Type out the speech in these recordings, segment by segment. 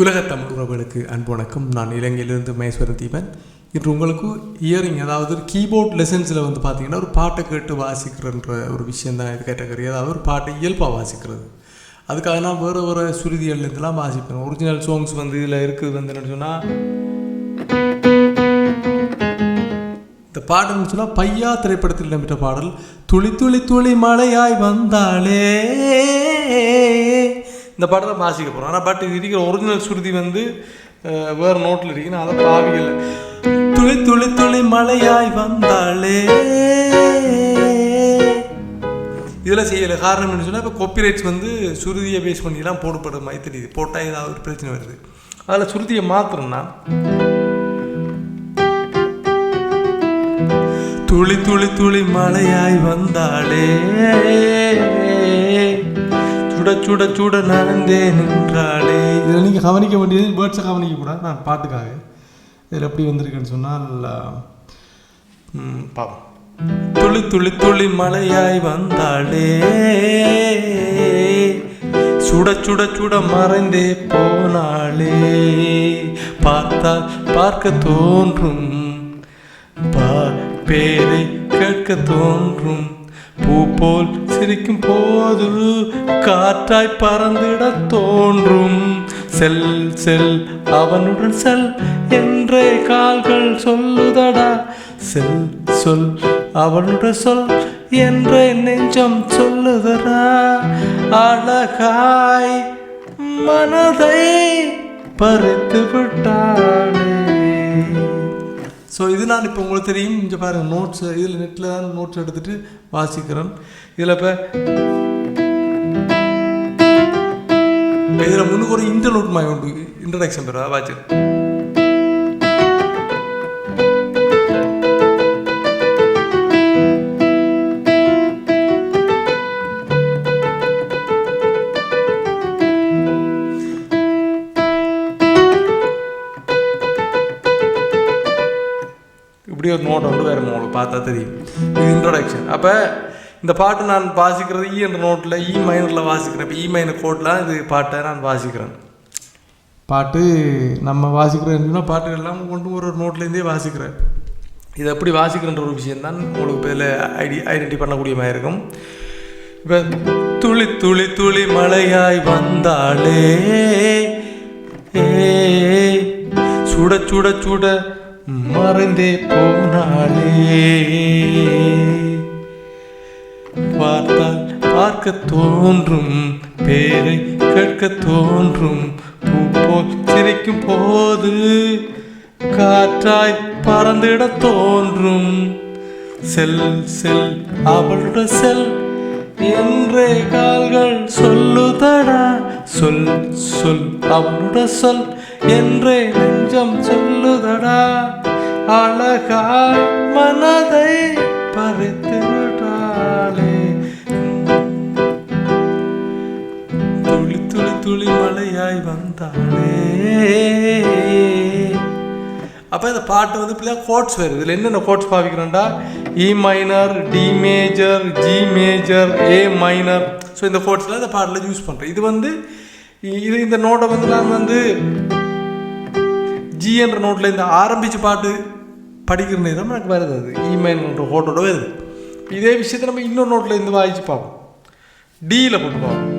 உலகத்தமிழ் உறவுகளுக்கு அன்பு வணக்கம். நான் இலங்கையிலிருந்து மகேஸ்வரன் தீபன். இன்று உங்களுக்கு இயரிங், அதாவது கீபோர்ட் லெசன்ஸில் பார்த்தீங்கன்னா ஒரு பாட்டை கேட்டு வாசிக்கிறன்ற ஒரு விஷயம் தான் இது கேட்டகரி. அதாவது ஒரு பாட்டை இயல்பாக வாசிக்கிறது. அதுக்காக நான் வேறு சுருதிகள்லேருந்துலாம் வாசிப்பேன். ஒரிஜினல் சாங்ஸ் இதில் இருக்குது என்னென்னு சொன்னால், இந்த பாட்டுன்னு சொன்னால் பையா திரைப்படத்தில் இடம்பெற்ற பாடல் துளி துளி துளி மழையாய் வந்தாளே. இந்த பாட்டை தான் வாசிக்க போகிறோம். ஆனால் பட் இது இருக்கிற ஒரிஜினல் சுருதி வேறு நோட்டில் இருக்கு. நான் அதை பாவிகள் துளி துளி துளி மழையாய் வந்தாளே இதெல்லாம் செய்யலை. காரணம் என்ன சொன்னால், இப்போ காப்பிரைட்ஸ் சுருதியை பேஸ் பண்ணிலாம் போடப்படுற மாதிரி தெரியுது. போட்டால் ஏதாவது ஒரு பிரச்சனை வருது. அதில் சுருதியை மாத்திரம்னா துளி துளி துளி மழையாய் வந்தாளே சுட சுட சுட நடந்தே நின்றாளே. இதில் நீங்கள் கவனிக்க வேண்டியது வேர்ட்ஸை கவனிக்கக்கூடாது. நான் பாட்டுக்காக இதில் எப்படி வந்திருக்குன்னு சொன்னால் பாப்போம். துளி துளி துளி மழையாய் வந்தாளே சுட சுட சுட மறைந்தே போனாளே. பார்த்தால் பார்க்க தோன்றும், பேரை கேட்க தோன்றும், பூ போல் சிரிக்கும் போது காற்றாய் பறந்திட தோன்றும். செல் செல் அவனுடன் செல் என்றே கால்கள் சொல்லுதடா. செல் சொல் அவனுடன் சொல் என்றே நெஞ்சம் சொல்லுதடா. அழகாய் மனதை பறித்து விட்டாளே. ஸோ இது நான் இப்போ உங்களுக்கு தெரியும். இங்கே பாருங்கள், நோட்ஸ் இதில் நெட்டில் தான் நோட்ஸ் எடுத்துகிட்டு வாசிக்கிறேன். இதில் இதில் முன்னுக்கு ஒரு இன்டர்நோட் மாதிரி உண்டு. இன்ட்ரடக்ஷன் பேர் வாட்சி இப்படி ஒரு நோட் வேறு உங்களுக்கு பார்த்தா தெரியும். இது இன்ட்ரடக்ஷன். அப்போ இந்த பாட்டு நான் வாசிக்கிறது இ என்ற நோட்டில், இ மைனரில் வாசிக்கிறேன். இப்போ இ மைனர் கோட்டில் இது பாட்டை நான் வாசிக்கிறேன். பாட்டு நம்ம வாசிக்கிறேன்னா பாட்டுகள்லாம் கொண்டு ஒரு நோட்லேருந்தே வாசிக்கிறேன். இது எப்படி வாசிக்கிறன்ற ஒரு விஷயந்தான் உங்களுக்கு இதில் ஐடென்டி பண்ணக்கூடிய மாதிரி இருக்கும். இப்போ துளி துளி துளி மழையாய் வந்தாளே சுட சுட சுட மறைந்தே போனாளே. பார்த்தால் பார்க்க தோன்றும், பேரை கேட்க தோன்றும், பூ போல் சிரிக்கும் போது காற்றாய் பறந்திட தோன்றும். செல் செல் அவளுடைய செல் என்றே கால்கள் சொல்லுதடா. சொல் சொல் அவனுடைய சொல் என்றே நெஞ்சம் சொல்லுதடா. அழகாய் மனதை பறித்து விட்டாளே. துளி துளி துளி மழையாய் வந்தாளே. அப்போ இந்த பாட்டு பிள்ளையா கோட்ஸ் வருது. இதில் என்னென்ன கோட்ஸ் பாவிக்கிறேன்டா, E minor, D major, G major, A minor. So இந்த கோட்ஸில் இந்த பாட்டில் யூஸ் பண்ணுறேன். இது இந்த நோட்டை நான் ஜி என்ற நோட்டில் இந்த ஆரம்பித்து பாட்டு படிக்கிற நேரம் எனக்கு வருது. அது இ மைனர்ன்ற கோட்டோட வருது. இதே விஷயத்தை நம்ம இன்னொரு நோட்டில் இருந்து வாசித்து பார்ப்போம். டியில் போட்டு பார்ப்போம்.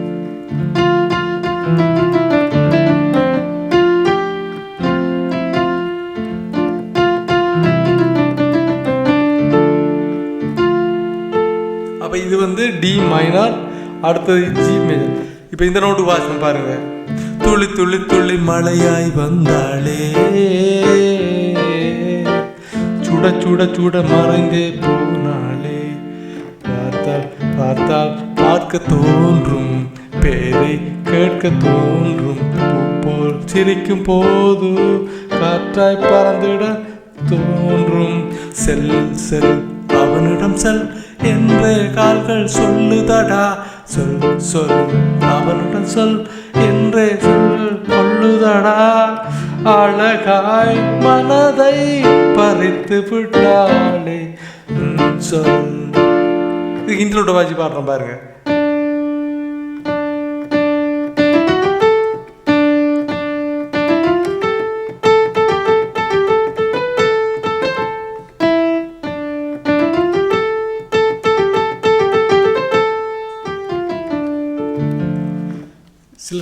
அப்போ இது டி மைனர், அடுத்தது ஜி மேஜர். இப்போ இந்த நோட்டு வாசம் பாருங்க. துளி துளி துளி மழையாய் வந்தாளே சுட சுட சுட மறைந்தே போனாளே. பார்த்தால் பார்த்தால் பார்க்க தோன்றும், பேரை கேட்க தோன்றும், பூ போல் சிரிக்கும் போது காற்றாய் பறந்திட தோன்றும். செல் செல் அவனிடம் செல் என்றே கால்கள் சொல்லுதடா. சொல் சொல் அவனுடன் சொல் என்றே சொல் கொள்ளுதடா. அழகாய் மனதை பறித்து விட்டாளே. சொல். இது இன்ட்ரோட வாசி பாடுறோம் பாருங்க.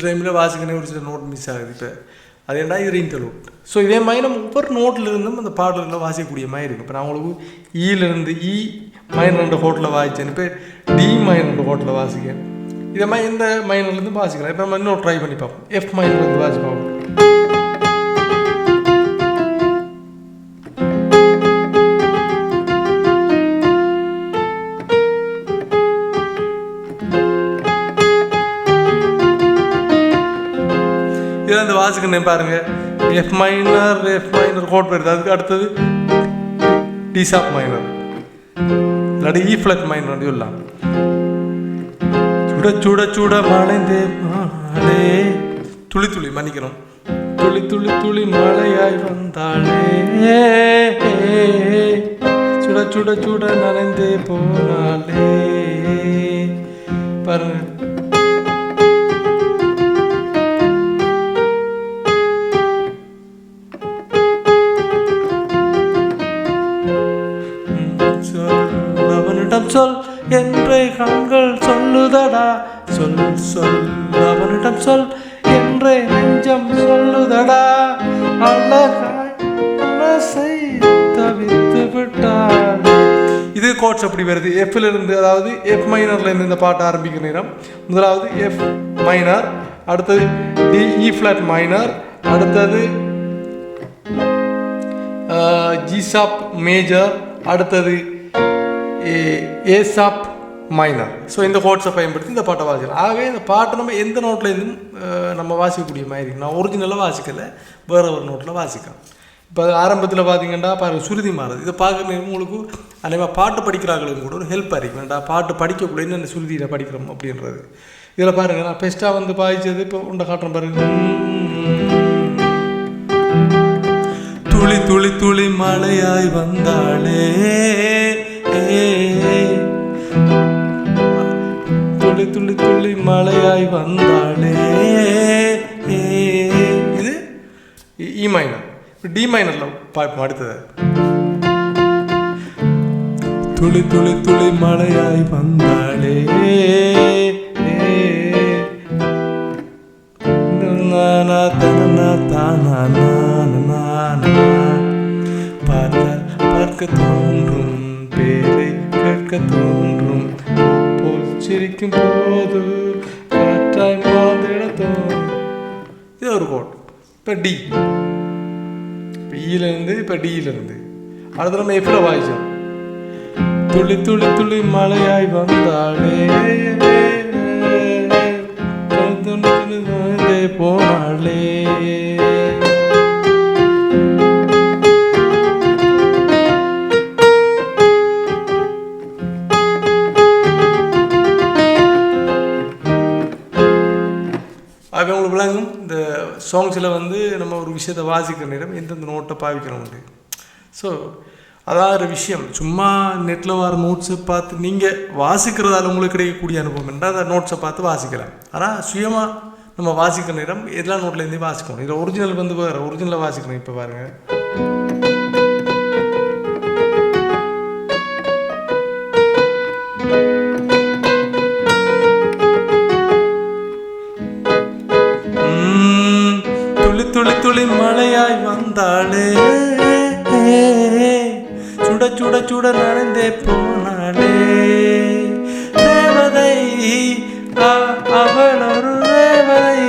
டைமில் வாசிக்கணும் ஒரு சில நோட் மிஸ் ஆகுது. இப்போ அது என்ன இது இன்டர்லூட். ஸோ இதே மாதிரி நம்ம ஒவ்வொரு நோட்டில் இருந்தும் அந்த பாடல்களை வாசிக்கக்கூடிய மாதிரி இருக்கும். இப்போ நான் உங்களுக்கு ஈலேருந்து இ மைனர் கோட்டில் வாசிச்சேன், இப்போ டி மைனர் கோட்டில் வாசிக்கேன். இதே மாதிரி இந்த மைனர்லேருந்து வாசிக்கலாம். இப்போ நம்ம இன்னும் ட்ரை பண்ணி பார்ப்போம். எஃப் மைனர்லேருந்து வாசி பார்ப்போம். இதில் இந்த வாசிக்கணும் பாருங்க, எஃப் மைனர் கோட் வருது. அதுக்கு அடுத்தது டி ஷார்ப் மைனர், இல்லாட்டி இ ஃப்ளட் மைனர் சொல்லலாம். சுட சுட சுட மழைந்தே மாலே, துளி துளி மன்னிக்கணும், துளி துளி துளி மழையாய் வந்தாளே, சுட சுட சுட நனைந்தே போனாலே. பாருங்க, அவனிடம் சொல் என்றே கண்கள் சொல்லுதடா, சொல் சொல் அவனிடம் சொல் என்றே நெஞ்சம் சொல்லுதடா, அழகாய் மனசை தவித்து விட்டாள். இது கோட்ஸ் அப்படி வருது எஃப்ல இருந்து, அதாவது எஃப் மைனர்ல இருந்து இந்த பாட்டு ஆரம்பிக்கிற நேரம் முதலாவது எஃப் மைனர், அடுத்தது டி இ ஃபிளாட் மைனர், அடுத்தது ஜி ஷார்ப் மேஜர், அடுத்தது ஏ ஷார்ப் மைனர். ஸோ இந்த கோட்ஸை பயன்படுத்தி இந்த பாட்டை வாசிக்கலாம். ஆகவே இந்த பாட்டை நம்ம எந்த நோட்டில் இருந்தும் நம்ம வாசிக்கக்கூடிய மாதிரி இருக்கும். நான் ஒரிஜினலாக வாசிக்கலை, வேறு ஒரு நோட்டில் வாசிக்கலாம். இப்போ ஆரம்பத்தில் பார்த்தீங்கன்னா பாருங்கள் சுருதி மாறுது. இதை பார்க்குற உங்களுக்கு அதே பாட்டு படிக்கிறாங்களுக்கு கூட ஒரு ஹெல்ப்பாக இருக்கு. வேண்டாம் பாட்டு படிக்கக்கூட என்னென்ன சுருதியில் படிக்கிறோம் அப்படின்றது. இதில் பாருங்கள், நான் பெஸ்ட்டாக வந்து பாதிச்சது இப்போ உண்டை காட்டுறேன் பாருங்க. துளி துளி துளி மழையாய் வந்தாளே, துளி துளி துளி மழையாய் வந்தாளே. இது இ மைனர். டி மைனர்ல பார்ப்போம் அடுத்தது. துளி துளி துளி மழையாய் வந்தாளே, பார்க்க தோன்றும் பேரை கேட்க தோன்றும் போல் சிரிக்கும் போது காற்றாய் மாந்திட தோன்றும். இது ஒரு கோட். இப்போ டி, இப்போ ஈலேருந்து இப்போ டியிலேருந்து அடுத்த நம்ம எஃப்ல வாய்ச்சோம். துளி துளி துளி மழையாய் வந்தாளே, போனாளே. அது உங்களுக்கு விளங்கும். இந்த சாங்ஸில் வந்து நம்ம ஒரு விஷயத்தை வாசிக்கிற நேரம் எந்தெந்த நோட்டை பாவிக்கிறோம். ஸோ அதான் ஒரு விஷயம். சும்மா நெட்டில் வர நோட்ஸை பார்த்து நீங்கள் வாசிக்கிறதால உங்களுக்கு கிடைக்கக்கூடிய அனுபவம் என்றால் அந்த நோட்ஸை பார்த்து வாசிக்கலாம். ஆனால் சுயமாக நம்ம வாசிக்கிற நேரம் எல்லாம் நோட்லேருந்தே வாசிக்கணும். இதில் ஒரிஜினல் வந்து வேறு ஒரிஜினலாக வாசிக்கணும். இப்போ பாருங்கள், துளி துளி துளி மழையாய் வந்தாளே, சுட சுட சுட நனைந்தே போனாளே, தேவதை அவள் ஒரு தேவதை.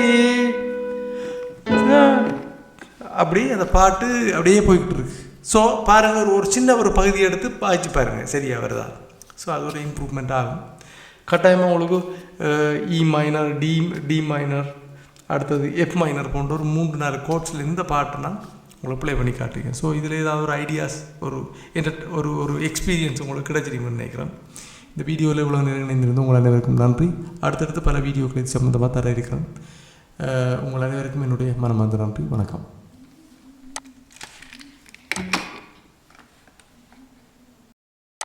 அப்படி அந்த பாட்டு அப்படியே போய்கிட்டு இருக்கு. ஸோ பாருங்கள், ஒரு சின்ன ஒரு பகுதியை எடுத்து பாய்ச்சி பாருங்கள், சரியா வருதா? ஸோ அது ஒரு இம்ப்ரூவ்மெண்ட் ஆகும் கட்டாயமாக உங்களுக்கு. இ மைனர், டி மைனர், அடுத்தது எஃப் மைனர் போன்ற ஒரு 3-4 கோட்ஸில் இந்த பாட்டு நான் உங்களை ப்ளே பண்ணி காட்டுறீங்க. ஸோ இதில் ஏதாவது ஒரு ஐடியாஸ், ஒரு எக்ஸ்பீரியன்ஸ் உங்களுக்கு கிடைச்சிருக்குன்னு நினைக்கிறேன். இந்த வீடியோவில் இவ்வளோ நேரம் இணைந்திருந்து உங்கள் அனைவருக்கும் நன்றி. அடுத்தடுத்து பல வீடியோக்கள் இது சம்மந்தமாக தர இருக்கிறேன். உங்கள் அனைவருக்கும் என்னுடைய மனமார்ந்த நன்றி. வணக்கம்.